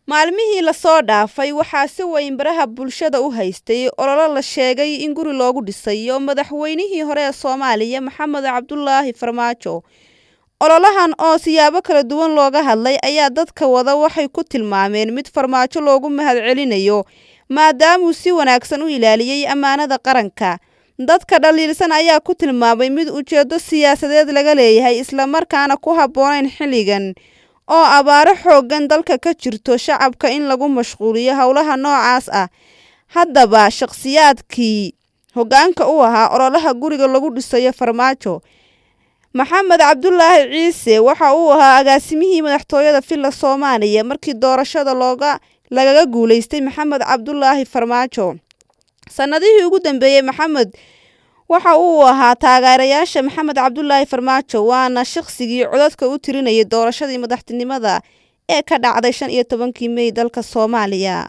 Maalmihii la soo dhaafay waxaa si weyn baraha bulshada u haystay olole la sheegay in guri loogu dhisayo madaxweynihii hore ee Soomaaliya Maxamed Cabdullaahi Farmaajo. Ololahan oo siyaabo kala duwan looga hadlay ayaa dadka wada waxay ku tilmaameen mid Farmaajo loogu mahadcelinayo maadaama uu si wanaagsan u ilaaliyay ammaanada qaranka. Dadka dhaliilsan ayaa ku tilmaamay mid ujeedo siyaasadeed laga leeyahay isla markaana ku habboonayn xilligan oo abaaro xooggan dalka ka jirto shacabka in lagu mashquuliyo hawlaha noocaas ah. Haddaba shakhsiyaadkii hoggaanka u ahaa ololaha guriga lagu dhisayo Farmaajo, Maxamed Cabdullaahi Ciise waxa uu ahaa agaasimihii madaxtooyada Villa Soomaaliya markii doorashada lagaga guuleystay Maxamed Cabdullaahi Farmaajo. Sanadihii ugu dambeeyay Maxamed waxa uu ahaa taageerayaasha Maxamed Cabdullaahi Farmaajo waana shakhsigii codadka u tirinayay doorashadii madaxtinimada ee ka dhacday 15 May dalka Soomaaliya.